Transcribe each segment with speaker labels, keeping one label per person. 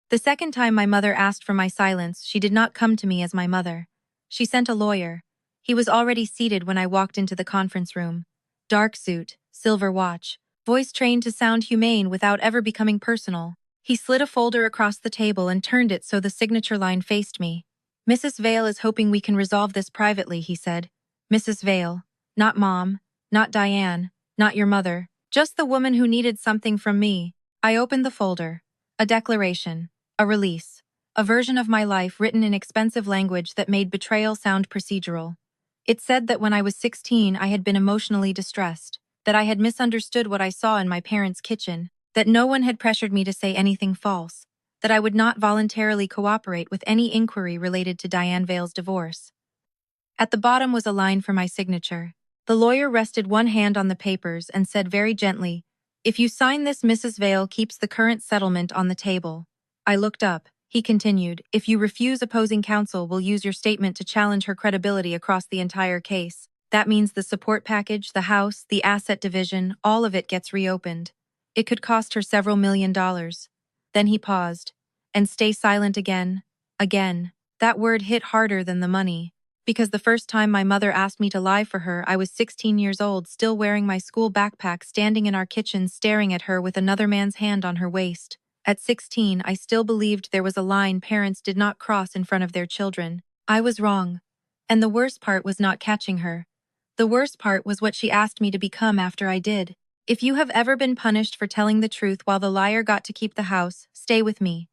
Speaker 1: The second time my mother asked for my silence, she did not come to me as my mother. She sent a lawyer. He was already seated when I walked into the conference room. Dark suit, silver watch, voice trained to sound humane without ever becoming personal. He slid a folder across the table and turned it so the signature line faced me. "Mrs. Vale is hoping we can resolve this privately," he said. "Mrs. Vale. Not Mom. Not Diane. Not your mother. Just the woman who needed something from me." I opened the folder. A declaration. A release. A version of my life written in expensive language that made betrayal sound procedural. It said that when I was 16 I had been emotionally distressed, that I had misunderstood what I saw in my parents' kitchen, that no one had pressured me to say anything false, that I would not voluntarily cooperate with any inquiry related to Diane Vale's divorce. At the bottom was a line for my signature. The lawyer rested one hand on the papers and said very gently, "If you sign this, Mrs. Vale keeps the current settlement on the table." I looked up. He continued, "If you refuse, opposing counsel will use your statement to challenge her credibility across the entire case. That means the support package, the house, the asset division, all of it gets reopened. It could cost her several $1,000,000. Then he paused. "And stay silent again." Again. That word hit harder than the money. Because the first time my mother asked me to lie for her, I was 16 years old, still wearing my school backpack, standing in our kitchen staring at her with another man's hand on her waist. At 16, I still believed there was a line parents did not cross in front of their children. I was wrong. And the worst part was not catching her. The worst part was what she asked me to become after I did. If you have ever been punished for telling the truth while the liar got to keep the house, stay with me.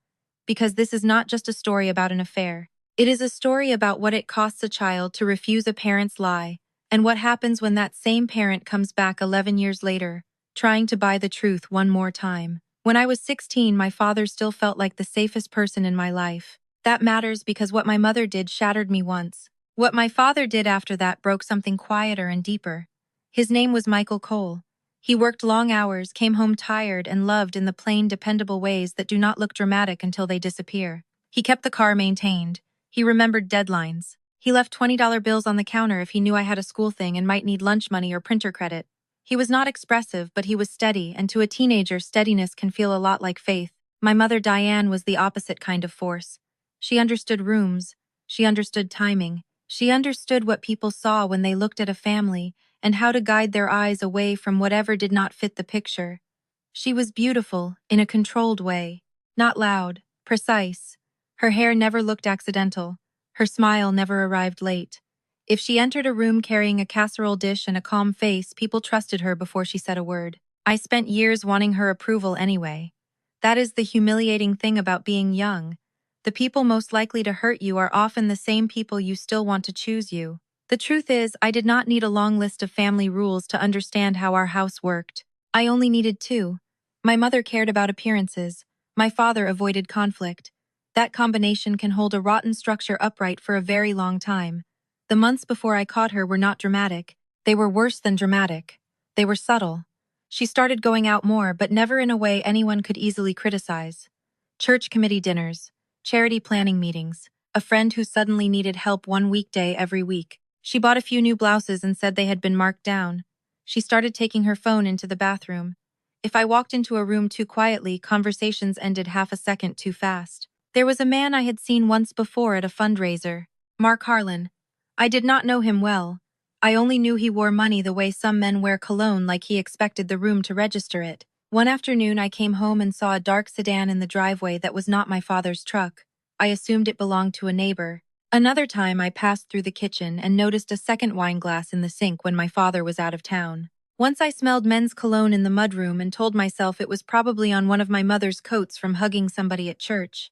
Speaker 1: Because this is not just a story about an affair. It is a story about what it costs a child to refuse a parent's lie, and what happens when that same parent comes back 11 years later, trying to buy the truth one more time. When I was 16, my father still felt like the safest person in my life. That matters because what my mother did shattered me once. What my father did after that broke something quieter and deeper. His name was Michael Cole. He worked long hours, came home tired, and loved in the plain, dependable ways that do not look dramatic until they disappear. He kept the car maintained. He remembered deadlines. He left $20 bills on the counter if he knew I had a school thing and might need lunch money or printer credit. He was not expressive, but he was steady, and to a teenager, steadiness can feel a lot like faith. My mother Diane was the opposite kind of force. She understood rooms. She understood timing. She understood what people saw when they looked at a family, and how to guide their eyes away from whatever did not fit the picture. She was beautiful, in a controlled way. Not loud, precise. Her hair never looked accidental. Her smile never arrived late. If she entered a room carrying a casserole dish and a calm face, people trusted her before she said a word. I spent years wanting her approval anyway. That is the humiliating thing about being young. The people most likely to hurt you are often the same people you still want to choose you. The truth is, I did not need a long list of family rules to understand how our house worked. I only needed two. My mother cared about appearances. My father avoided conflict. That combination can hold a rotten structure upright for a very long time. The months before I caught her were not dramatic. They were worse than dramatic. They were subtle. She started going out more, but never in a way anyone could easily criticize. Church committee dinners, charity planning meetings, a friend who suddenly needed help one weekday every week. She bought a few new blouses and said they had been marked down. She started taking her phone into the bathroom. If I walked into a room too quietly, conversations ended half a second too fast. There was a man I had seen once before at a fundraiser, Mark Harlan. I did not know him well. I only knew he wore money the way some men wear cologne, like he expected the room to register it. One afternoon I came home and saw a dark sedan in the driveway that was not my father's truck. I assumed it belonged to a neighbor. Another time I passed through the kitchen and noticed a second wine glass in the sink when my father was out of town. Once I smelled men's cologne in the mudroom and told myself it was probably on one of my mother's coats from hugging somebody at church.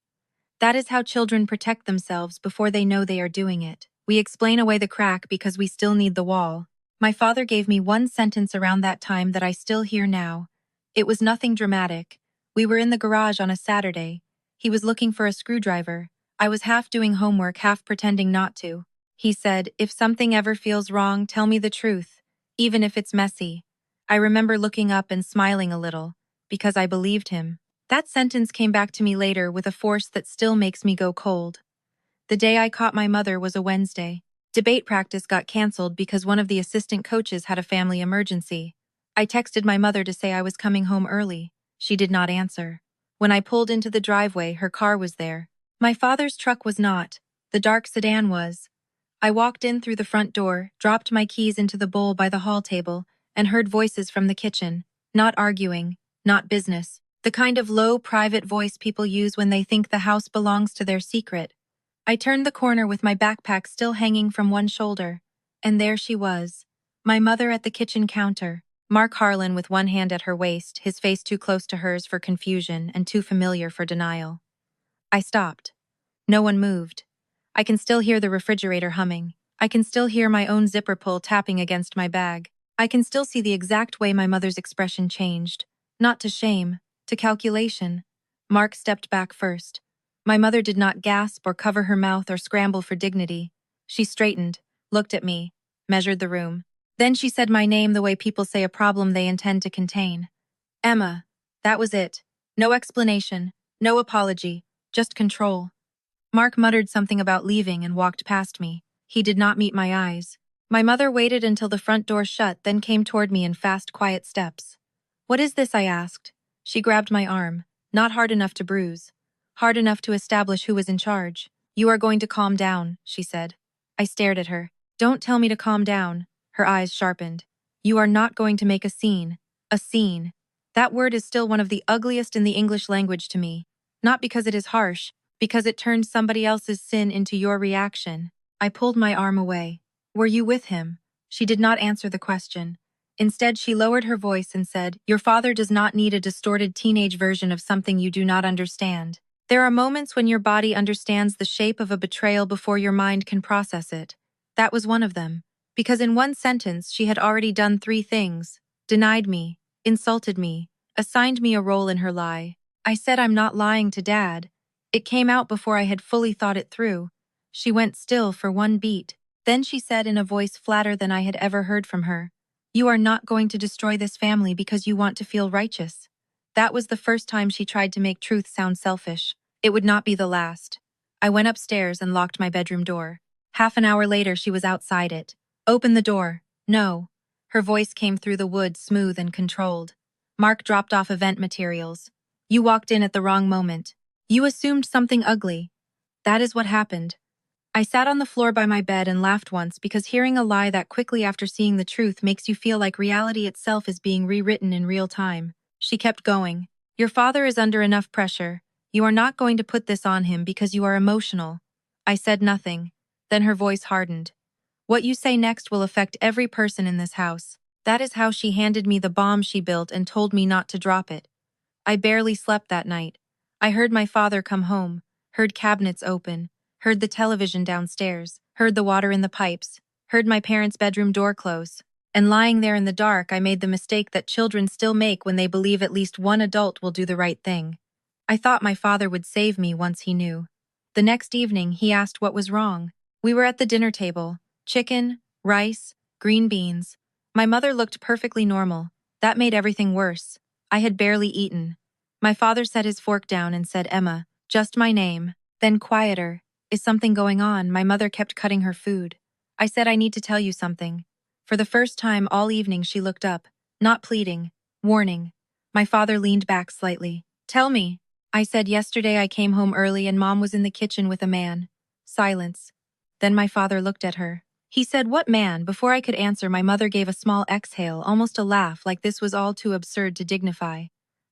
Speaker 1: That is how children protect themselves before they know they are doing it. We explain away the crack because we still need the wall. My father gave me one sentence around that time that I still hear now. It was nothing dramatic. We were in the garage on a Saturday. He was looking for a screwdriver. I was half doing homework, half pretending not to. He said, "If something ever feels wrong, tell me the truth, even if it's messy." I remember looking up and smiling a little, because I believed him. That sentence came back to me later with a force that still makes me go cold. The day I caught my mother was a Wednesday. Debate practice got canceled because one of the assistant coaches had a family emergency. I texted my mother to say I was coming home early. She did not answer. When I pulled into the driveway, her car was there. My father's truck was not. The dark sedan was. I walked in through the front door, dropped my keys into the bowl by the hall table, and heard voices from the kitchen. Not arguing, not business. The kind of low, private voice people use when they think the house belongs to their secret. I turned the corner with my backpack still hanging from one shoulder. And there she was. My mother at the kitchen counter. Mark Harlan with one hand at her waist, his face too close to hers for confusion and too familiar for denial. I stopped. No one moved. I can still hear the refrigerator humming. I can still hear my own zipper pull tapping against my bag. I can still see the exact way my mother's expression changed. Not to shame, to calculation. Mark stepped back first. My mother did not gasp or cover her mouth or scramble for dignity. She straightened, looked at me, measured the room. Then she said my name the way people say a problem they intend to contain. Emma. That was it. No explanation, no apology, just control. Mark muttered something about leaving and walked past me. He did not meet my eyes. My mother waited until the front door shut, then came toward me in fast, quiet steps. What is this? I asked. She grabbed my arm, not hard enough to bruise, hard enough to establish who was in charge. You are going to calm down, she said. I stared at her. Don't tell me to calm down. Her eyes sharpened. You are not going to make a scene. A scene. That word is still one of the ugliest in the English language to me. Not because it is harsh, because it turns somebody else's sin into your reaction. I pulled my arm away. Were you with him? She did not answer the question. Instead, she lowered her voice and said, Your father does not need a distorted teenage version of something you do not understand. There are moments when your body understands the shape of a betrayal before your mind can process it. That was one of them. Because in one sentence, she had already done 3 things. Denied me, insulted me, assigned me a role in her lie. I said I'm not lying to Dad. It came out before I had fully thought it through. She went still for one beat. Then she said in a voice flatter than I had ever heard from her, You are not going to destroy this family because you want to feel righteous. That was the first time she tried to make truth sound selfish. It would not be the last. I went upstairs and locked my bedroom door. Half an hour later, she was outside it. Open the door. No. Her voice came through the wood, smooth and controlled. Mark dropped off event materials. You walked in at the wrong moment. You assumed something ugly. That is what happened. I sat on the floor by my bed and laughed once because hearing a lie that quickly after seeing the truth makes you feel like reality itself is being rewritten in real time. She kept going. Your father is under enough pressure. You are not going to put this on him because you are emotional. I said nothing. Then her voice hardened. What you say next will affect every person in this house. That is how she handed me the bomb she built and told me not to drop it. I barely slept that night. I heard my father come home, heard cabinets open, heard the television downstairs, heard the water in the pipes, heard my parents' bedroom door close. And lying there in the dark, I made the mistake that children still make when they believe at least one adult will do the right thing. I thought my father would save me once he knew. The next evening, he asked what was wrong. We were at the dinner table. Chicken, rice, green beans. My mother looked perfectly normal. That made everything worse. I had barely eaten. My father set his fork down and said, Emma, just my name. Then quieter. Is something going on? My mother kept cutting her food. I said, I need to tell you something. For the first time all evening she looked up, not pleading, warning. My father leaned back slightly. Tell me. I said, yesterday I came home early and Mom was in the kitchen with a man. Silence. Then my father looked at her. He said, What man? Before I could answer, my mother gave a small exhale, almost a laugh, like this was all too absurd to dignify.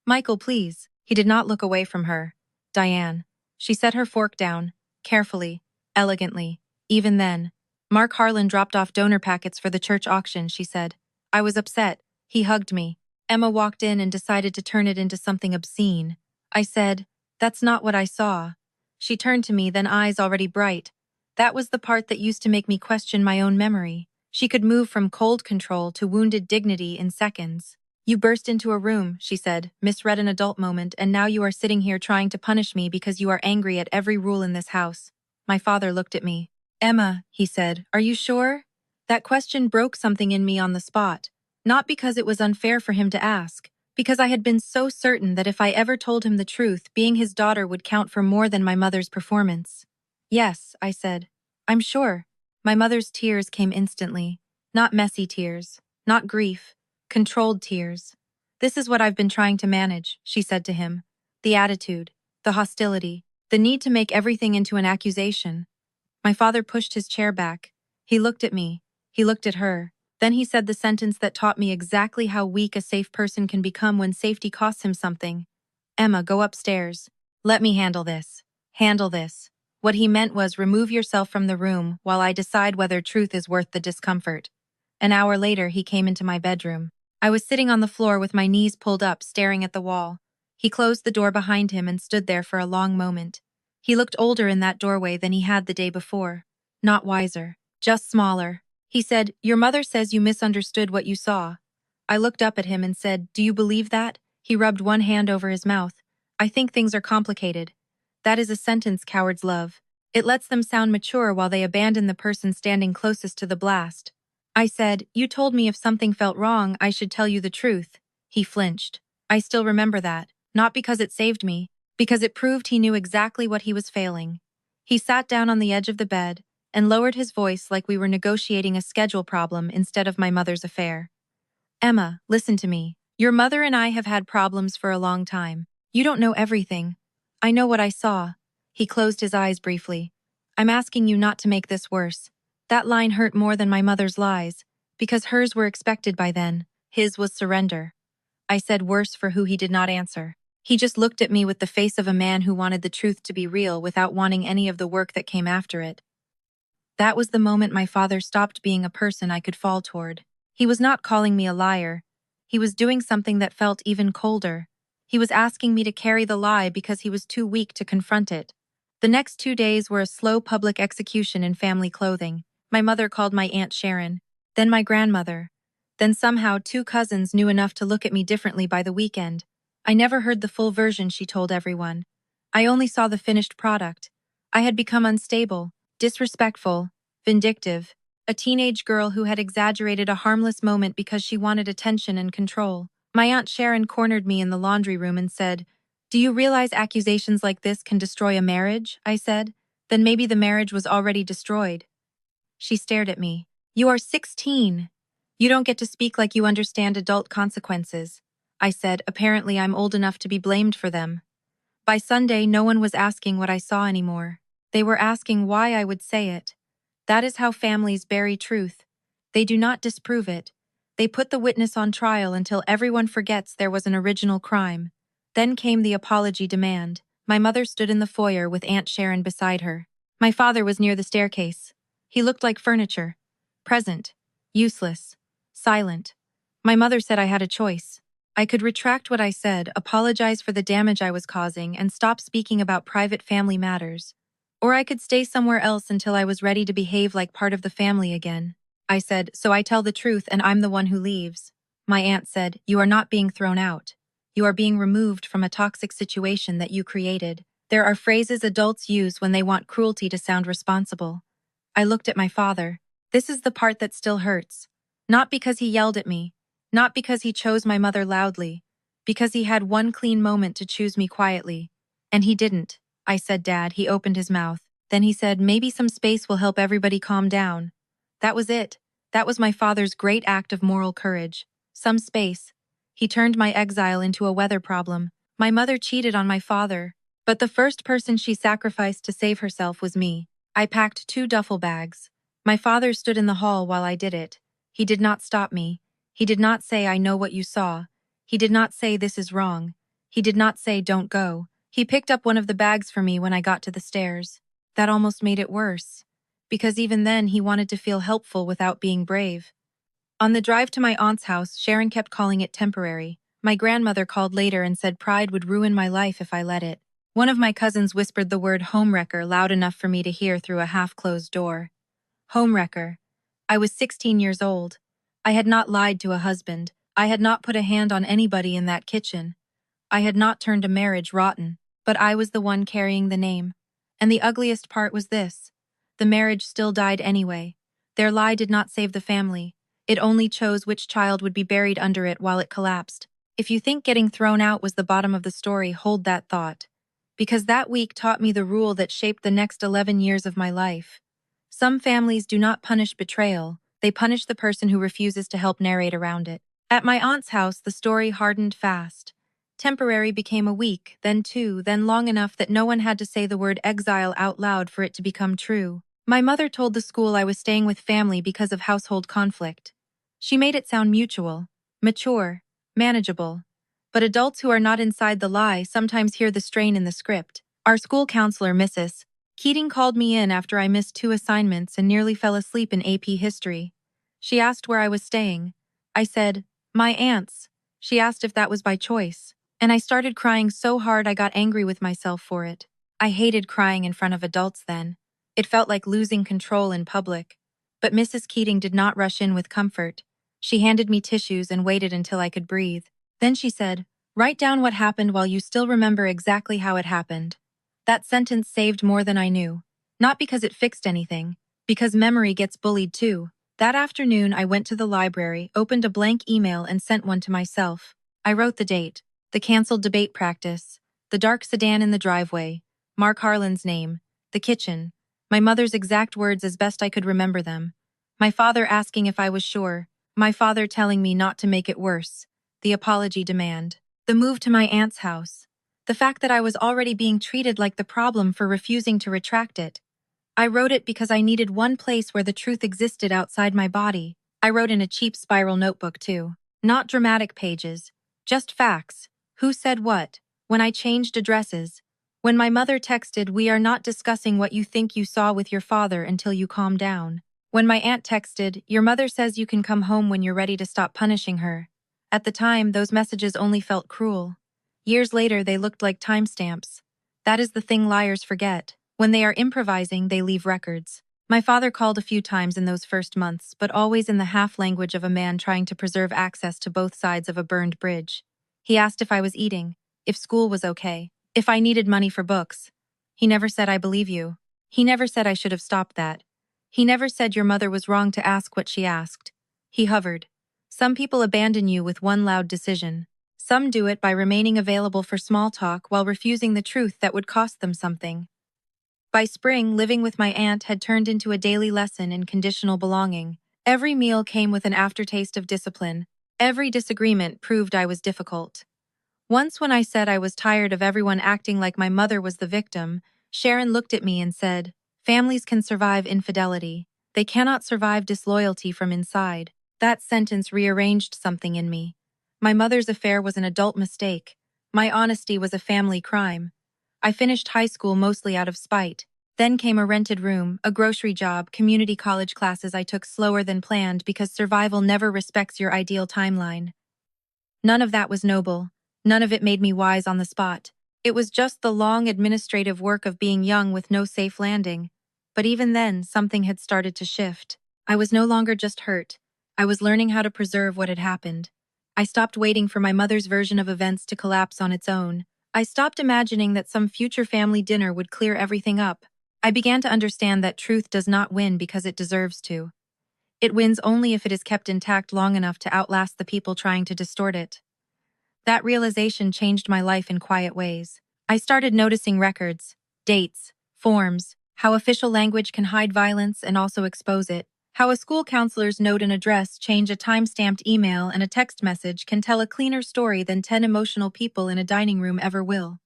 Speaker 1: Michael, please. He did not look away from her. Diane. She set her fork down, carefully, elegantly. Even then, Mark Harlan dropped off donor packets for the church auction, she said. I was upset. He hugged me. Emma walked in and decided to turn it into something obscene. I said, That's not what I saw. She turned to me, then eyes already bright. That was the part that used to make me question my own memory. She could move from cold control to wounded dignity in seconds. You burst into a room, she said, misread an adult moment, and now you are sitting here trying to punish me because you are angry at every rule in this house. My father looked at me. Emma, he said, are you sure? That question broke something in me on the spot. Not because it was unfair for him to ask, because I had been so certain that if I ever told him the truth, being his daughter would count for more than my mother's performance. Yes, I said. I'm sure. My mother's tears came instantly. Not messy tears. Not grief. Controlled tears. This is what I've been trying to manage, she said to him. The attitude, the hostility, the need to make everything into an accusation. My father pushed his chair back. He looked at me. He looked at her. Then he said the sentence that taught me exactly how weak a safe person can become when safety costs him something. Emma, go upstairs. Let me handle this. Handle this. What he meant was remove yourself from the room while I decide whether truth is worth the discomfort. An hour later, he came into my bedroom. I was sitting on the floor with my knees pulled up, staring at the wall. He closed the door behind him and stood there for a long moment. He looked older in that doorway than he had the day before. Not wiser, just smaller. He said, "Your mother says you misunderstood what you saw." I looked up at him and said, "Do you believe that?" He rubbed one hand over his mouth. "I think things are complicated." That is a sentence cowards love. It lets them sound mature while they abandon the person standing closest to the blast. I said, "You told me if something felt wrong, I should tell you the truth." He flinched. I still remember that, not because it saved me, because it proved he knew exactly what he was failing. He sat down on the edge of the bed and lowered his voice like we were negotiating a schedule problem instead of my mother's affair. "Emma, listen to me. Your mother and I have had problems for a long time. You don't know everything. I know what I saw." He closed his eyes briefly. "I'm asking you not to make this worse." That line hurt more than my mother's lies, because hers were expected by then. His was surrender. I said worse for who he did not answer. He just looked at me with the face of a man who wanted the truth to be real without wanting any of the work that came after it. That was the moment my father stopped being a person I could fall toward. He was not calling me a liar. He was doing something that felt even colder. He was asking me to carry the lie because he was too weak to confront it. The next 2 days were a slow public execution in family clothing. My mother called my Aunt Sharon, then my grandmother. Then somehow 2 cousins knew enough to look at me differently by the weekend. I never heard the full version, she told everyone. I only saw the finished product. I had become unstable, disrespectful, vindictive, a teenage girl who had exaggerated a harmless moment because she wanted attention and control. My Aunt Sharon cornered me in the laundry room and said, "Do you realize accusations like this can destroy a marriage?" I said. "Then maybe the marriage was already destroyed." She stared at me. "You are 16. You don't get to speak like you understand adult consequences." I said, "Apparently I'm old enough to be blamed for them." By Sunday, no one was asking what I saw anymore. They were asking why I would say it. That is how families bury truth. They do not disprove it. They put the witness on trial until everyone forgets there was an original crime. Then came the apology demand. My mother stood in the foyer with Aunt Sharon beside her. My father was near the staircase. He looked like furniture. Present. Useless. Silent. My mother said I had a choice. I could retract what I said, apologize for the damage I was causing, and stop speaking about private family matters. Or I could stay somewhere else until I was ready to behave like part of the family again. I said, "So I tell the truth and I'm the one who leaves." My aunt said, "You are not being thrown out. You are being removed from a toxic situation that you created." There are phrases adults use when they want cruelty to sound responsible. I looked at my father. This is the part that still hurts. Not because he yelled at me. Not because he chose my mother loudly. Because he had one clean moment to choose me quietly. And he didn't. I said, "Dad." He opened his mouth. Then he said, "Maybe some space will help everybody calm down." That was it. That was my father's great act of moral courage. Some space. He turned my exile into a weather problem. My mother cheated on my father. But the first person she sacrificed to save herself was me. I packed 2 duffel bags. My father stood in the hall while I did it. He did not stop me. He did not say, "I know what you saw." He did not say, "This is wrong." He did not say, "Don't go." He picked up one of the bags for me when I got to the stairs. That almost made it worse. Because even then he wanted to feel helpful without being brave. On the drive to my aunt's house, Sharon kept calling it temporary. My grandmother called later and said pride would ruin my life if I let it. One of my cousins whispered the word homewrecker loud enough for me to hear through a half-closed door. Homewrecker. I was 16 years old. I had not lied to a husband. I had not put a hand on anybody in that kitchen. I had not turned a marriage rotten, but I was the one carrying the name. And the ugliest part was this. The marriage still died anyway. Their lie did not save the family. It only chose which child would be buried under it while it collapsed. If you think getting thrown out was the bottom of the story, hold that thought. Because that week taught me the rule that shaped the next 11 years of my life. Some families do not punish betrayal, they punish the person who refuses to help narrate around it. At my aunt's house, the story hardened fast. Temporary became a week, then 2, then long enough that no one had to say the word exile out loud for it to become true. My mother told the school I was staying with family because of household conflict. She made it sound mutual, mature, manageable. But adults who are not inside the lie sometimes hear the strain in the script. Our school counselor, Mrs. Keating, called me in after I missed 2 assignments and nearly fell asleep in AP History. She asked where I was staying. I said, my aunt's. She asked if that was by choice. And I started crying so hard I got angry with myself for it. I hated crying in front of adults then. It felt like losing control in public. But Mrs. Keating did not rush in with comfort. She handed me tissues and waited until I could breathe. Then she said, write down what happened while you still remember exactly how it happened. That sentence saved more than I knew. Not because it fixed anything, because memory gets bullied too. That afternoon, I went to the library, opened a blank email, and sent one to myself. I wrote the date, the canceled debate practice, the dark sedan in the driveway, Mark Harlan's name, the kitchen, my mother's exact words as best I could remember them. My father asking if I was sure, my father telling me not to make it worse, the apology demand, the move to my aunt's house, the fact that I was already being treated like the problem for refusing to retract it. I wrote it because I needed one place where the truth existed outside my body. I wrote in a cheap spiral notebook too. Not dramatic pages, just facts. Who said what? When I changed addresses. When my mother texted, we are not discussing what you think you saw with your father until you calm down. When my aunt texted, your mother says you can come home when you're ready to stop punishing her. At the time, those messages only felt cruel. Years later, they looked like timestamps. That is the thing liars forget. When they are improvising, they leave records. My father called a few times in those first months, but always in the half-language of a man trying to preserve access to both sides of a burned bridge. He asked if I was eating, if school was okay, if I needed money for books. He never said, I believe you. He never said I should have stopped that. He never said your mother was wrong to ask what she asked. He hovered. Some people abandon you with one loud decision. Some do it by remaining available for small talk while refusing the truth that would cost them something. By spring, living with my aunt had turned into a daily lesson in conditional belonging. Every meal came with an aftertaste of discipline. Every disagreement proved I was difficult. Once when I said I was tired of everyone acting like my mother was the victim, Sharon looked at me and said, families can survive infidelity. They cannot survive disloyalty from inside. That sentence rearranged something in me. My mother's affair was an adult mistake. My honesty was a family crime. I finished high school mostly out of spite. Then came a rented room, a grocery job, community college classes I took slower than planned because survival never respects your ideal timeline. None of that was noble. None of it made me wise on the spot. It was just the long administrative work of being young with no safe landing. But even then, something had started to shift. I was no longer just hurt. I was learning how to preserve what had happened. I stopped waiting for my mother's version of events to collapse on its own. I stopped imagining that some future family dinner would clear everything up. I began to understand that truth does not win because it deserves to. It wins only if it is kept intact long enough to outlast the people trying to distort it. That realization changed my life in quiet ways. I started noticing records, dates, forms, how official language can hide violence and also expose it, how a school counselor's note and address change a time-stamped email and a text message can tell a cleaner story than 10 emotional people in a dining room ever will.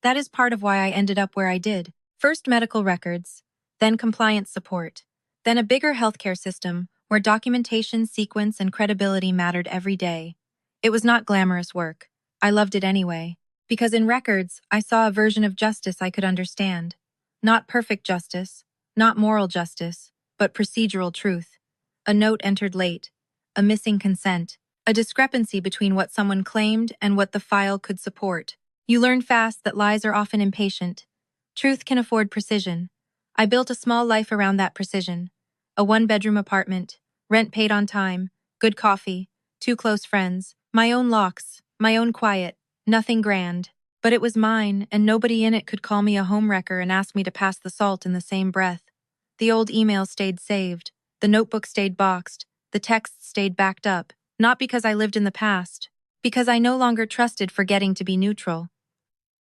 Speaker 1: That is part of why I ended up where I did. First medical records, then compliance support, then a bigger healthcare system where documentation, sequence, and credibility mattered every day. It was not glamorous work. I loved it anyway, because in records, I saw a version of justice I could understand. Not perfect justice, not moral justice, but procedural truth. A note entered late, a missing consent, a discrepancy between what someone claimed and what the file could support. You learn fast that lies are often impatient. Truth can afford precision. I built a small life around that precision. A one-bedroom apartment, rent paid on time, good coffee, 2 close friends, my own locks, my own quiet, nothing grand. But it was mine, and nobody in it could call me a homewrecker and ask me to pass the salt in the same breath. The old email stayed saved, the notebook stayed boxed, the texts stayed backed up, not because I lived in the past, because I no longer trusted forgetting to be neutral.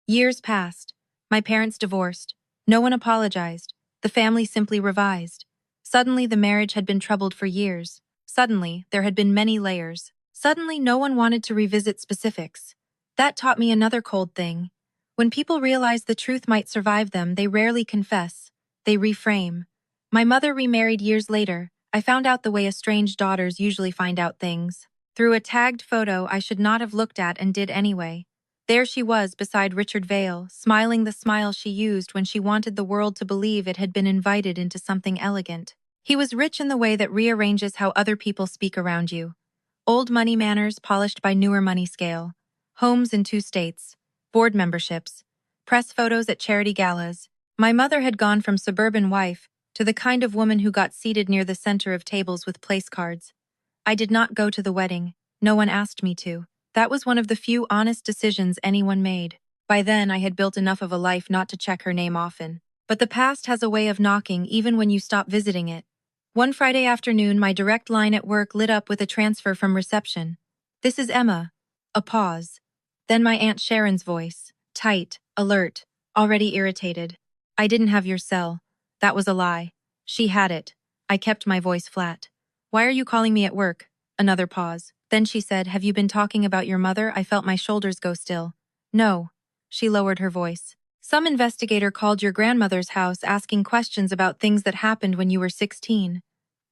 Speaker 1: Years passed. My parents divorced. No one apologized. The family simply revised. Suddenly, the marriage had been troubled for years. Suddenly, there had been many layers. Suddenly, no one wanted to revisit specifics. That taught me another cold thing. When people realize the truth might survive them, they rarely confess. They reframe. My mother remarried years later. I found out the way estranged daughters usually find out things. Through a tagged photo I should not have looked at and did anyway. There she was beside Richard Vale, smiling the smile she used when she wanted the world to believe it had been invited into something elegant. He was rich in the way that rearranges how other people speak around you. Old money manners polished by newer money scale. Homes in 2 states. Board memberships. Press photos at charity galas. My mother had gone from suburban wife to the kind of woman who got seated near the center of tables with place cards. I did not go to the wedding. No one asked me to. That was one of the few honest decisions anyone made. By then, I had built enough of a life not to check her name often. But the past has a way of knocking even when you stop visiting it. One Friday afternoon, my direct line at work lit up with a transfer from reception. "This is Emma." A pause. Then my Aunt Sharon's voice. Tight, alert, already irritated. "I didn't have your cell." That was a lie. She had it. I kept my voice flat. "Why are you calling me at work?" Another pause. Then she said, "Have you been talking about your mother?" I felt my shoulders go still. "No." She lowered her voice. "Some investigator called your grandmother's house asking questions about things that happened when you were 16.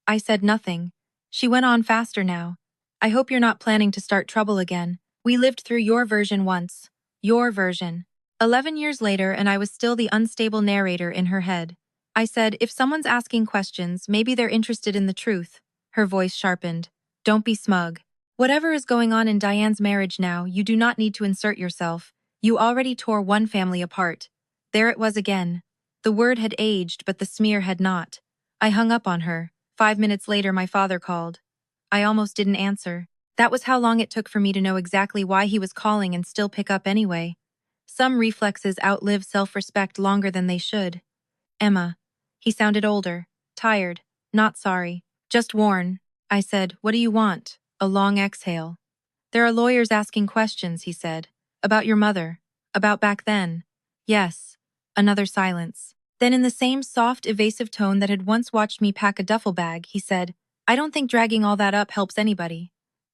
Speaker 1: I said nothing. She went on faster now. "I hope you're not planning to start trouble again. We lived through your version once." Your version. 11 years later, and I was still the unstable narrator in her head. I said, "If someone's asking questions, maybe they're interested in the truth." Her voice sharpened. "Don't be smug. Whatever is going on in Diane's marriage now, you do not need to insert yourself. You already tore one family apart." There it was again. The word had aged, but the smear had not. I hung up on her. 5 minutes later, my father called. I almost didn't answer. That was how long it took for me to know exactly why he was calling and still pick up anyway. Some reflexes outlive self-respect longer than they should. "Emma." He sounded older, tired, not sorry, just worn. I said, "What do you want?" A long exhale. "There are lawyers asking questions," he said. "About your mother. About back then." "Yes." Another silence. Then in the same soft, evasive tone that had once watched me pack a duffel bag, he said, "I don't think dragging all that up helps anybody."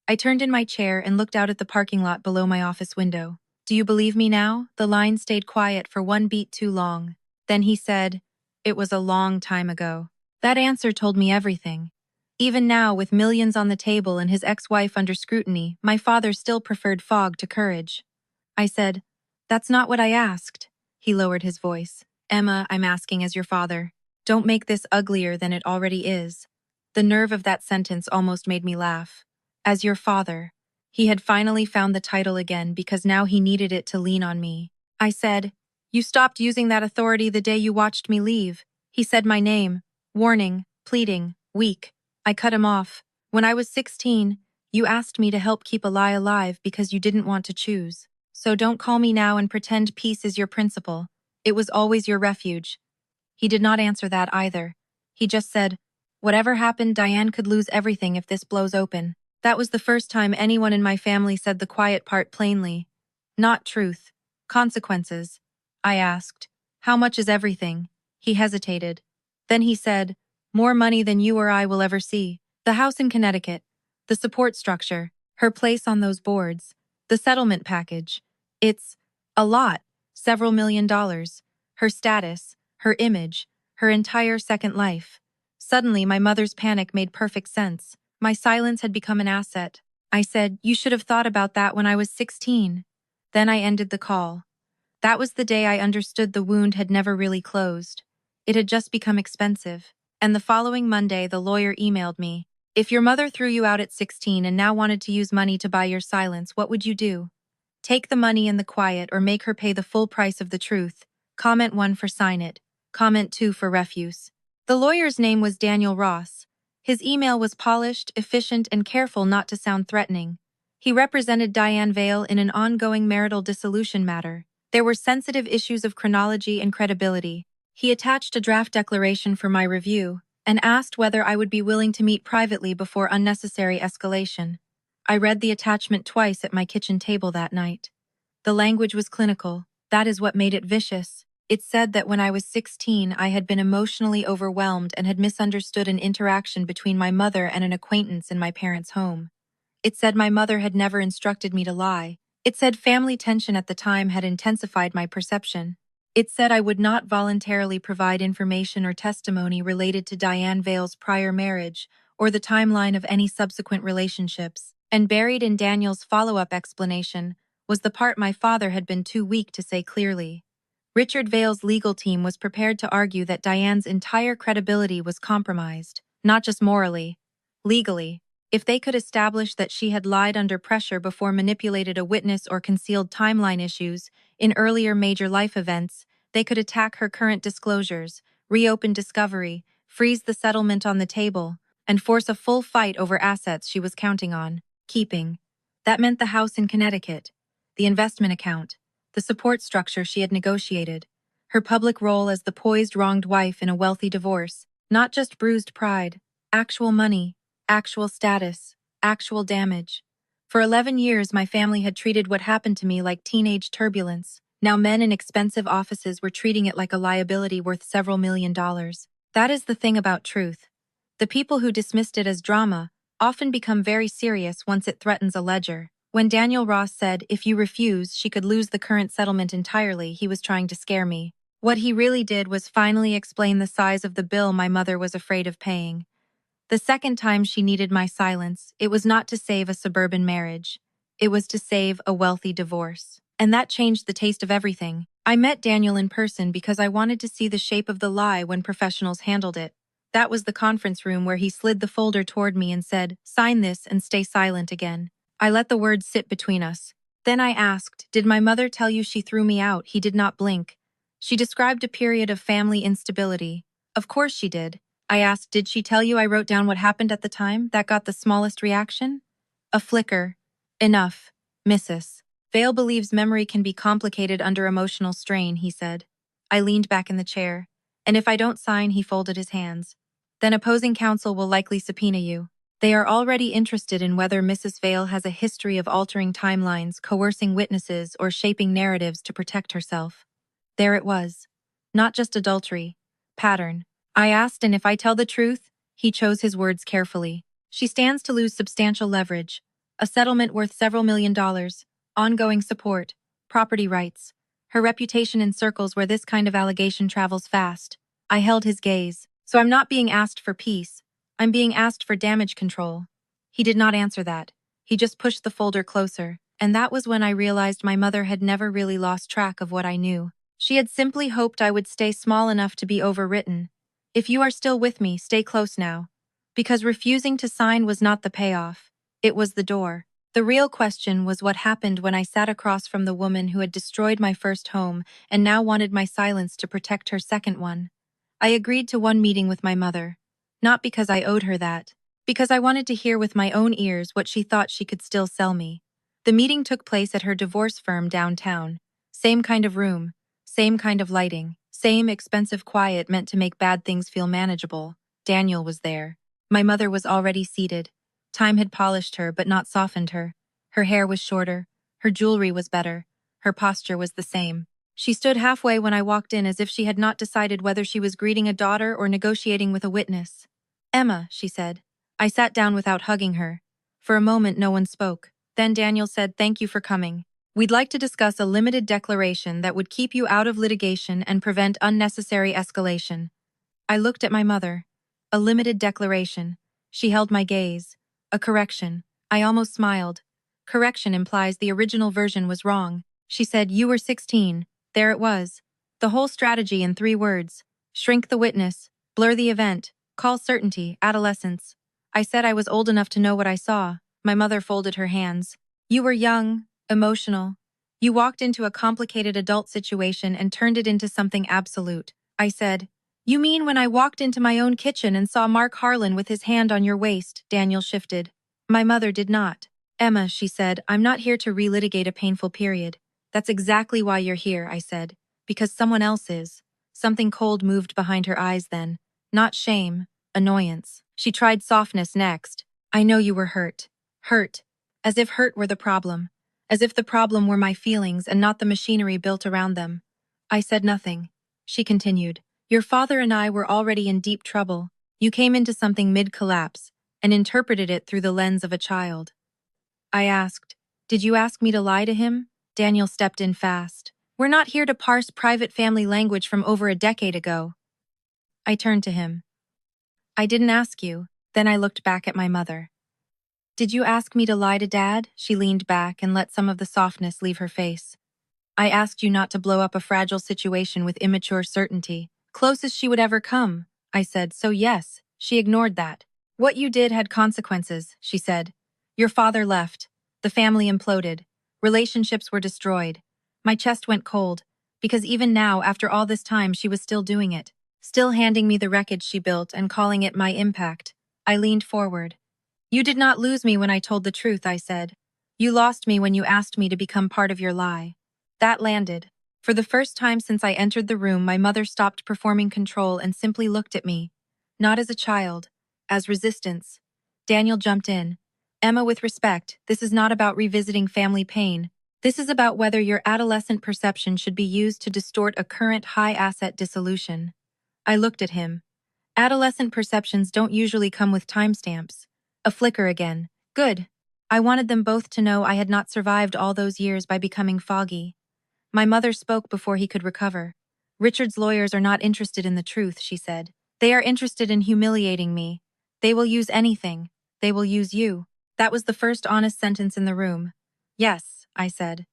Speaker 1: I turned in my chair and looked out at the parking lot below my office window. "Do you believe me now?" The line stayed quiet for one beat too long. Then he said, "It was a long time ago." That answer told me everything. Even now, with millions on the table and his ex-wife under scrutiny, my father still preferred fog to courage. I said, "That's not what I asked." He lowered his voice. "Emma, I'm asking as your father. Don't make this uglier than it already is." The nerve of that sentence almost made me laugh. As your father. He had finally found the title again because now he needed it to lean on me. I said, "You stopped using that authority the day you watched me leave." He said my name. Warning, pleading, weak. I cut him off. "When I was 16, you asked me to help keep a lie alive because you didn't want to choose. So don't call me now and pretend peace is your principle. It was always your refuge." He did not answer that either. He just said, "Whatever happened, Diane could lose everything if this blows open." That was the first time anyone in my family said the quiet part plainly. Not truth. Consequences. I asked, "How much is everything?" He hesitated. Then he said, "More money than you or I will ever see. The house in Connecticut. The support structure. Her place on those boards. The settlement package. It's a lot. Several $1,000,000. Her status. Her image. Her entire second life." Suddenly, my mother's panic made perfect sense. My silence had become an asset. I said, "You should have thought about that when I was 16. Then I ended the call. That was the day I understood the wound had never really closed. It had just become expensive. And the following Monday, the lawyer emailed me. "If your mother threw you out at 16 and now wanted to use money to buy your silence, what would you do? Take the money and the quiet or make her pay the full price of the truth. Comment 1 for sign it. Comment 2 for refuse." The lawyer's name was Daniel Ross. His email was polished, efficient, and careful not to sound threatening. He represented Diane Vale in an ongoing marital dissolution matter. There were sensitive issues of chronology and credibility. He attached a draft declaration for my review and asked whether I would be willing to meet privately before unnecessary escalation. I read the attachment twice at my kitchen table that night. The language was clinical. That is what made it vicious. It said that when I was 16, I had been emotionally overwhelmed and had misunderstood an interaction between my mother and an acquaintance in my parents' home. It said my mother had never instructed me to lie, It said family tension at the time had intensified my perception. It said I would not voluntarily provide information or testimony related to Diane Vale's prior marriage or the timeline of any subsequent relationships. And buried in Daniel's follow-up explanation was the part my father had been too weak to say clearly. Richard Vale's legal team was prepared to argue that Diane's entire credibility was compromised, not just morally, legally. If they could establish that she had lied under pressure before manipulated a witness or concealed timeline issues in earlier major life events, they could attack her current disclosures, reopen discovery, freeze the settlement on the table, and force a full fight over assets she was counting on, keeping. That meant the house in Connecticut, the investment account, the support structure she had negotiated, her public role as the poised wronged wife in a wealthy divorce, not just bruised pride, actual money, actual status, actual damage. For 11 years, my family had treated what happened to me like teenage turbulence. Now men in expensive offices were treating it like a liability worth several $1,000,000. That is the thing about truth. The people who dismissed it as drama often become very serious once it threatens a ledger. When Daniel Ross said, if you refuse, she could lose the current settlement entirely, he was trying to scare me. What he really did was finally explain the size of the bill my mother was afraid of paying. The second time she needed my silence, it was not to save a suburban marriage. It was to save a wealthy divorce. And that changed the taste of everything. I met Daniel in person because I wanted to see the shape of the lie when professionals handled it. That was the conference room where he slid the folder toward me and said, sign this and stay silent again. I let the words sit between us. Then I asked, did my mother tell you she threw me out? He did not blink. She described a period of family instability. Of course she did. I asked, did she tell you I wrote down what happened at the time? That got the smallest reaction? A flicker. Enough. Mrs. Vale believes memory can be complicated under emotional strain, he said. I leaned back in the chair. And if I don't sign, he folded his hands. Then opposing counsel will likely subpoena you. They are already interested in whether Mrs. Vale has a history of altering timelines, coercing witnesses, or shaping narratives to protect herself. There it was. Not just adultery. Pattern. I asked, and if I tell the truth? He chose his words carefully. She stands to lose substantial leverage. A settlement worth several $1,000,000, ongoing support, property rights. Her reputation in circles where this kind of allegation travels fast. I held his gaze. So I'm not being asked for peace. I'm being asked for damage control. He did not answer that. He just pushed the folder closer, and that was when I realized my mother had never really lost track of what I knew. She had simply hoped I would stay small enough to be overwritten. If you are still with me, stay close now. Because refusing to sign was not the payoff. It was the door. The real question was what happened when I sat across from the woman who had destroyed my first home and now wanted my silence to protect her second one. I agreed to one meeting with my mother. Not because I owed her that. Because I wanted to hear with my own ears what she thought she could still sell me. The meeting took place at her divorce firm downtown. Same kind of room. Same kind of lighting. Same expensive quiet meant to make bad things feel manageable. Daniel was there. My mother was already seated. Time had polished her but not softened her. Her hair was shorter. Her jewelry was better. Her posture was the same. She stood halfway when I walked in as if she had not decided whether she was greeting a daughter or negotiating with a witness. Emma, she said. I sat down without hugging her. For a moment no one spoke. Then Daniel said, thank you for coming. We'd like to discuss a limited declaration that would keep you out of litigation and prevent unnecessary escalation. I looked at my mother. A limited declaration. She held my gaze. A correction. I almost smiled. Correction implies the original version was wrong. She said, you were 16. There it was. The whole strategy in 3 words. Shrink the witness. Blur the event. Call certainty, adolescence. I said I was old enough to know what I saw. My mother folded her hands. You were young. Emotional. You walked into a complicated adult situation and turned it into something absolute. I said, you mean when I walked into my own kitchen and saw Mark Harlan with his hand on your waist? Daniel shifted. My mother did not. Emma, she said, I'm not here to relitigate a painful period. That's exactly why you're here, I said. Because someone else is. Something cold moved behind her eyes then. Not shame, annoyance. She tried softness next. I know you were hurt. Hurt. As if hurt were the problem. As if the problem were my feelings and not the machinery built around them. I said nothing. She continued. Your father and I were already in deep trouble. You came into something mid-collapse and interpreted it through the lens of a child. I asked, Did you ask me to lie to him? Daniel stepped in fast. We're not here to parse private family language from over a decade ago. I turned to him. I didn't ask you. Then I looked back at my mother. Did you ask me to lie to Dad? She leaned back and let some of the softness leave her face. I asked you not to blow up a fragile situation with immature certainty. Closest she would ever come, I said, so yes, she ignored that. What you did had consequences, she said. Your father left. The family imploded. Relationships were destroyed. My chest went cold, because even now, after all this time, she was still doing it. Still handing me the wreckage she built and calling it my impact. I leaned forward. You did not lose me when I told the truth, I said. You lost me when you asked me to become part of your lie. That landed. For the first time since I entered the room, my mother stopped performing control and simply looked at me. Not as a child, as resistance. Daniel jumped in. Emma, with respect, this is not about revisiting family pain. This is about whether your adolescent perception should be used to distort a current high-asset dissolution. I looked at him. Adolescent perceptions don't usually come with timestamps. A flicker again. Good. I wanted them both to know I had not survived all those years by becoming foggy. My mother spoke before he could recover. Richard's lawyers are not interested in the truth, she said. They are interested in humiliating me. They will use anything. They will use you. That was the first honest sentence in the room. Yes, I said.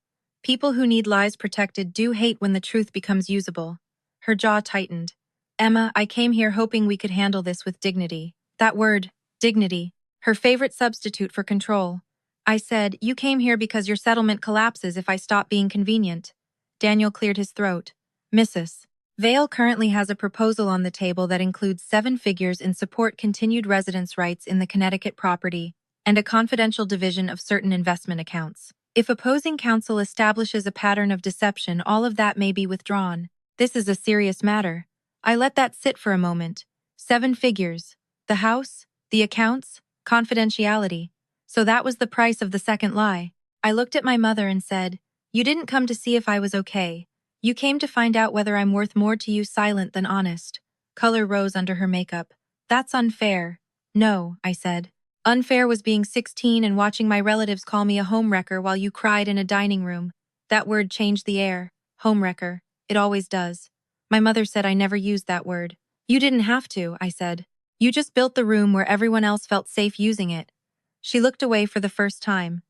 Speaker 1: People who need lies protected do hate when the truth becomes usable. Her jaw tightened. Emma, I came here hoping we could handle this with dignity. That word, dignity, her favorite substitute for control. I said, you came here because your settlement collapses if I stop being convenient. Daniel cleared his throat. Mrs. Vale currently has a proposal on the table that includes 7 figures in support continued residence rights in the Connecticut property and a confidential division of certain investment accounts. If opposing counsel establishes a pattern of deception, all of that may be withdrawn. This is a serious matter. I let that sit for a moment. 7 figures. The house, the accounts, confidentiality. So that was the price of the second lie. I looked at my mother and said, you didn't come to see if I was okay. You came to find out whether I'm worth more to you silent than honest. Color rose under her makeup. That's unfair. No, I said. Unfair was being 16 and watching my relatives call me a homewrecker while you cried in a dining room. That word changed the air. Homewrecker. It always does. My mother said I never used that word. You didn't have to, I said. You just built the room where everyone else felt safe using it. She looked away for the first time.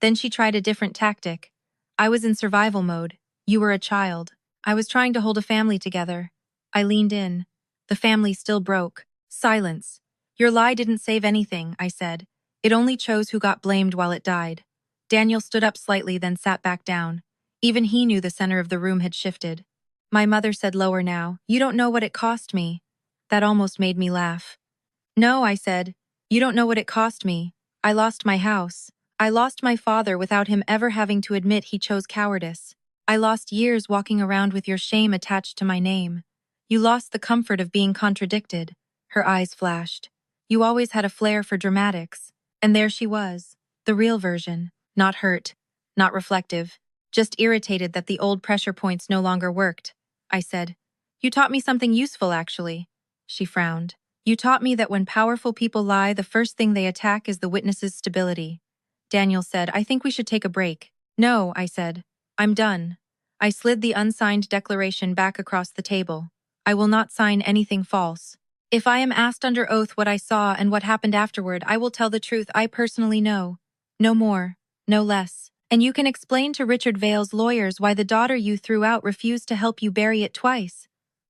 Speaker 1: Then she tried a different tactic. I was in survival mode. You were a child. I was trying to hold a family together. I leaned in. The family still broke. Silence. Your lie didn't save anything, I said. It only chose who got blamed while it died. Daniel stood up slightly, then sat back down. Even he knew the center of the room had shifted. My mother said lower now, you don't know what it cost me. That almost made me laugh. No, I said. You don't know what it cost me. I lost my house. I lost my father without him ever having to admit he chose cowardice. I lost years walking around with your shame attached to my name. You lost the comfort of being contradicted. Her eyes flashed. You always had a flair for dramatics. And there she was. The real version. Not hurt. Not reflective. Just irritated that the old pressure points no longer worked. I said, you taught me something useful, actually. She frowned. You taught me that when powerful people lie, the first thing they attack is the witness's stability. Daniel said, I think we should take a break. No, I said. I'm done. I slid the unsigned declaration back across the table. I will not sign anything false. If I am asked under oath what I saw and what happened afterward, I will tell the truth I personally know. No more. No less. And you can explain to Richard Vale's lawyers why the daughter you threw out refused to help you bury it twice.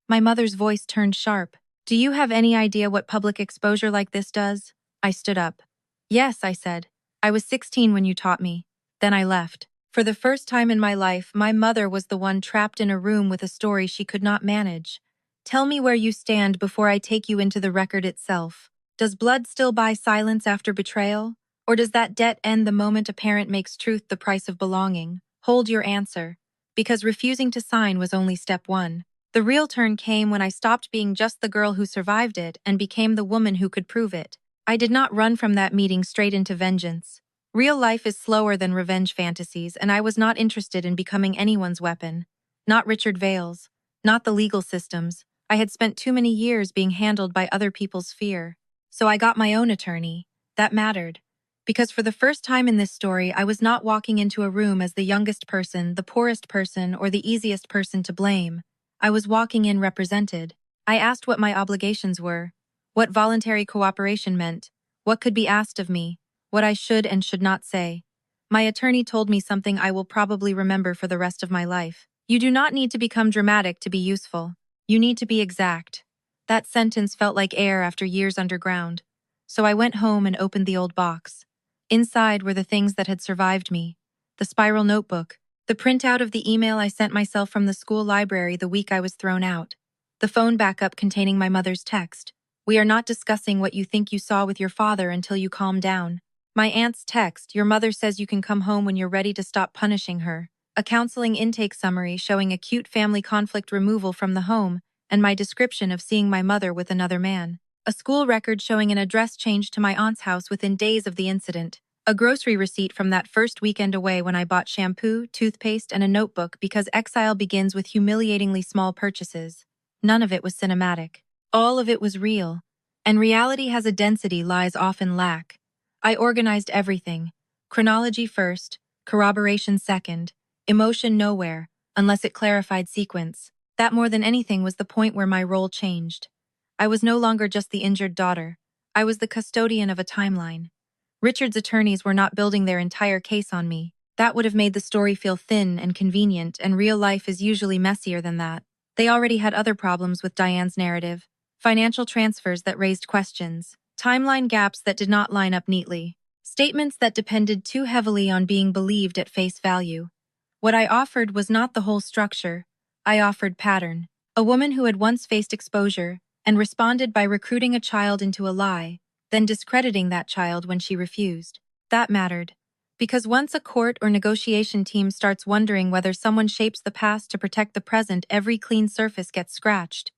Speaker 1: My mother's voice turned sharp. Do you have any idea what public exposure like this does? I stood up. Yes, I said. I was 16 when you taught me. Then I left. For the first time in my life, my mother was the one trapped in a room with a story she could not manage. Tell me where you stand before I take you into the record itself. Does blood still buy silence after betrayal? Or does that debt end the moment a parent makes truth the price of belonging? Hold your answer. Because refusing to sign was only step 1. The real turn came when I stopped being just the girl who survived it and became the woman who could prove it. I did not run from that meeting straight into vengeance. Real life is slower than revenge fantasies, and I was not interested in becoming anyone's weapon. Not Richard Vale's. Not the legal systems. I had spent too many years being handled by other people's fear. So I got my own attorney. That mattered. Because for the first time in this story, I was not walking into a room as the youngest person, the poorest person, or the easiest person to blame. I was walking in represented. I asked what my obligations were, what voluntary cooperation meant, what could be asked of me, what I should and should not say. My attorney told me something I will probably remember for the rest of my life. You do not need to become dramatic to be useful. You need to be exact. That sentence felt like air after years underground. So I went home and opened the old box. Inside were the things that had survived me. The spiral notebook, the printout of the email I sent myself from the school library the week I was thrown out, the phone backup containing my mother's text. We are not discussing what you think you saw with your father until you calm down. My aunt's text, your mother says you can come home when you're ready to stop punishing her. A counseling intake summary showing acute family conflict removal from the home, and my description of seeing my mother with another man. A school record showing an address change to my aunt's house within days of the incident. A grocery receipt from that first weekend away when I bought shampoo, toothpaste, and a notebook because exile begins with humiliatingly small purchases. None of it was cinematic. All of it was real. And reality has a density lies often lack. I organized everything. Chronology first, corroboration second, emotion nowhere, unless it clarified sequence. That more than anything was the point where my role changed. I was no longer just the injured daughter. I was the custodian of a timeline. Richard's attorneys were not building their entire case on me. That would have made the story feel thin and convenient, and real life is usually messier than that. They already had other problems with Diane's narrative. Financial transfers that raised questions. Timeline gaps that did not line up neatly. Statements that depended too heavily on being believed at face value. What I offered was not the whole structure. I offered pattern. A woman who had once faced exposure and responded by recruiting a child into a lie, then discrediting that child when she refused. That mattered. Because once a court or negotiation team starts wondering whether someone shapes the past to protect the present, every clean surface gets scratched.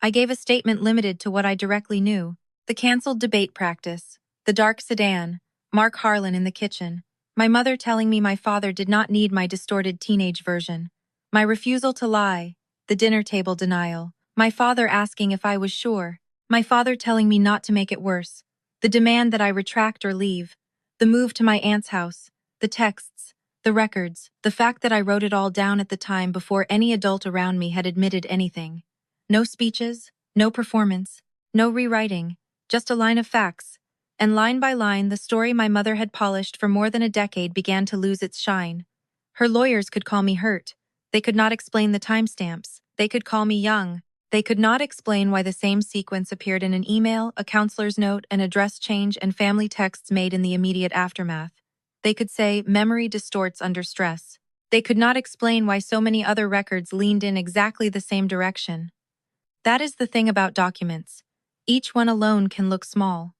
Speaker 1: I gave a statement limited to what I directly knew. The canceled debate practice. The dark sedan. Mark Harlan in the kitchen. My mother telling me my father did not need my distorted teenage version. My refusal to lie. The dinner table denial. My father asking if I was sure. My father telling me not to make it worse. The demand that I retract or leave. The move to my aunt's house. The texts. The records. The fact that I wrote it all down at the time before any adult around me had admitted anything. No speeches. No performance. No rewriting. Just a line of facts. And line by line, the story my mother had polished for more than a decade began to lose its shine. Her lawyers could call me hurt. They could not explain the timestamps. They could call me young. They could not explain why the same sequence appeared in an email, a counselor's note, an address change, and family texts made in the immediate aftermath. They could say memory distorts under stress. They could not explain why so many other records leaned in exactly the same direction. That is the thing about documents. Each one alone can look small.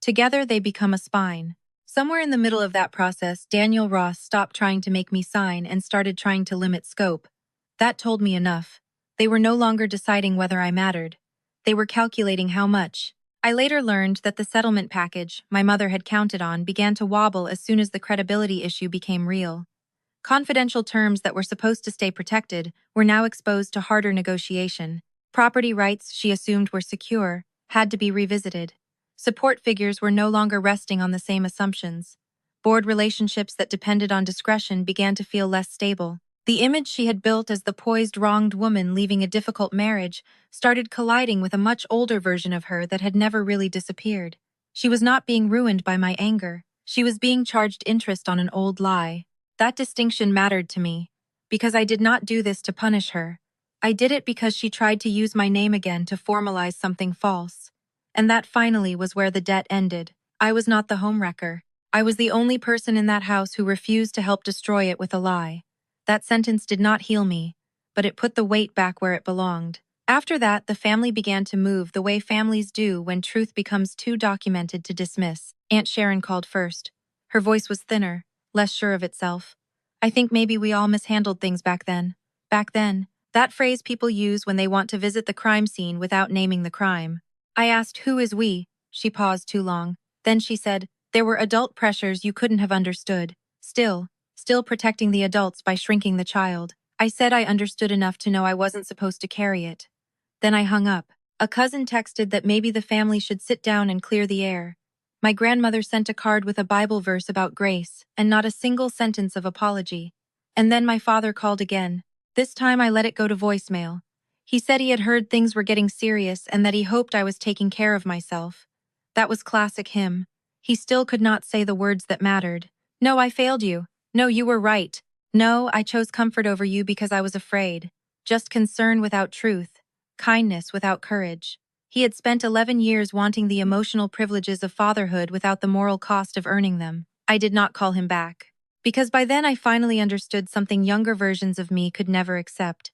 Speaker 1: Together they become a spine. Somewhere in the middle of that process, Daniel Ross stopped trying to make me sign and started trying to limit scope. That told me enough. They were no longer deciding whether I mattered. They were calculating how much. I later learned that the settlement package my mother had counted on began to wobble as soon as the credibility issue became real. Confidential terms that were supposed to stay protected were now exposed to harder negotiation. Property rights she assumed were secure had to be revisited. Support figures were no longer resting on the same assumptions. Board relationships that depended on discretion began to feel less stable. The image she had built as the poised, wronged woman leaving a difficult marriage started colliding with a much older version of her that had never really disappeared. She was not being ruined by my anger. She was being charged interest on an old lie. That distinction mattered to me, because I did not do this to punish her. I did it because she tried to use my name again to formalize something false. And that finally was where the debt ended. I was not the homewrecker. I was the only person in that house who refused to help destroy it with a lie. That sentence did not heal me, but it put the weight back where it belonged. After that, the family began to move the way families do when truth becomes too documented to dismiss. Aunt Sharon called first. Her voice was thinner, less sure of itself. I think maybe we all mishandled things back then. Back then. That phrase people use when they want to visit the crime scene without naming the crime. I asked, who is we? She paused too long. Then she said, there were adult pressures you couldn't have understood. Still protecting the adults by shrinking the child. I said I understood enough to know I wasn't supposed to carry it. Then I hung up. A cousin texted that maybe the family should sit down and clear the air. My grandmother sent a card with a Bible verse about grace, and not a single sentence of apology. And then my father called again. This time I let it go to voicemail. He said he had heard things were getting serious and that he hoped I was taking care of myself. That was classic him. He still could not say the words that mattered. No, I failed you. No, you were right. No, I chose comfort over you because I was afraid. Just concern without truth. Kindness without courage. He had spent 11 years wanting the emotional privileges of fatherhood without the moral cost of earning them. I did not call him back. Because by then I finally understood something younger versions of me could never accept.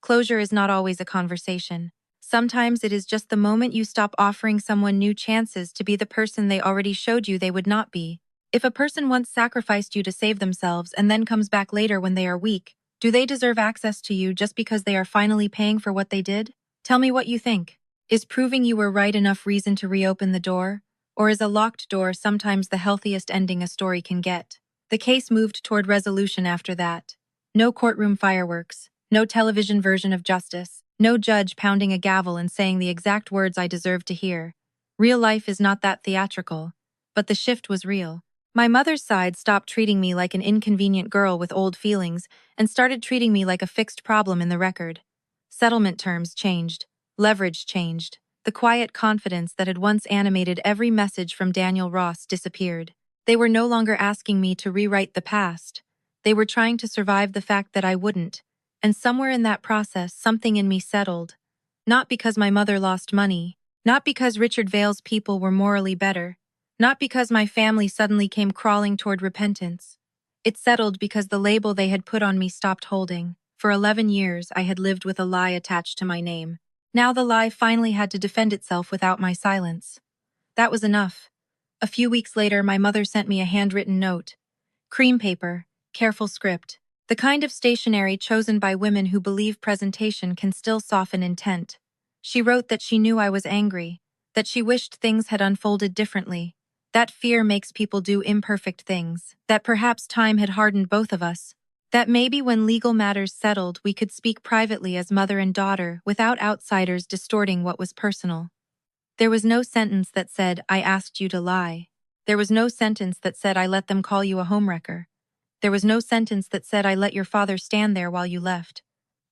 Speaker 1: Closure is not always a conversation. Sometimes it is just the moment you stop offering someone new chances to be the person they already showed you they would not be. If a person once sacrificed you to save themselves and then comes back later when they are weak, do they deserve access to you just because they are finally paying for what they did? Tell me what you think. Is proving you were right enough reason to reopen the door? Or is a locked door sometimes the healthiest ending a story can get? The case moved toward resolution after that. No courtroom fireworks, no television version of justice, no judge pounding a gavel and saying the exact words I deserved to hear. Real life is not that theatrical. But the shift was real. My mother's side stopped treating me like an inconvenient girl with old feelings and started treating me like a fixed problem in the record. Settlement terms changed. Leverage changed. The quiet confidence that had once animated every message from Daniel Ross disappeared. They were no longer asking me to rewrite the past. They were trying to survive the fact that I wouldn't. And somewhere in that process, something in me settled. Not because my mother lost money. Not because Richard Vale's people were morally better. Not because my family suddenly came crawling toward repentance. It settled because the label they had put on me stopped holding. For 11 years, I had lived with a lie attached to my name. Now the lie finally had to defend itself without my silence. That was enough. A few weeks later, my mother sent me a handwritten note. Cream paper, careful script. The kind of stationery chosen by women who believe presentation can still soften intent. She wrote that she knew I was angry, that she wished things had unfolded differently. That fear makes people do imperfect things, that perhaps time had hardened both of us, that maybe when legal matters settled, we could speak privately as mother and daughter without outsiders distorting what was personal. There was no sentence that said, I asked you to lie. There was no sentence that said, I let them call you a homewrecker. There was no sentence that said, I let your father stand there while you left.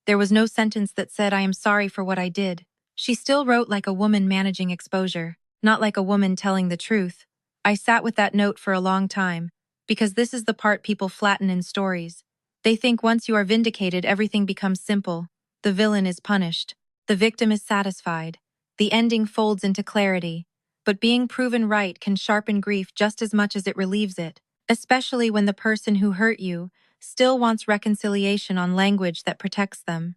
Speaker 1: There was no sentence that said, I am sorry for what I did. She still wrote like a woman managing exposure, not like a woman telling the truth. I sat with that note for a long time, because this is the part people flatten in stories. They think once you are vindicated, everything becomes simple. The villain is punished. The victim is satisfied. The ending folds into clarity. But being proven right can sharpen grief just as much as it relieves it, especially when the person who hurt you still wants reconciliation on language that protects them.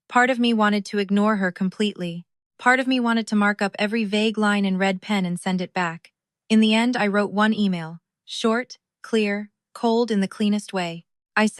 Speaker 1: Part of me wanted to ignore her completely. Part of me wanted to mark up every vague line in red pen and send it back. In the end, I wrote one email. Short, clear, cold in the cleanest way.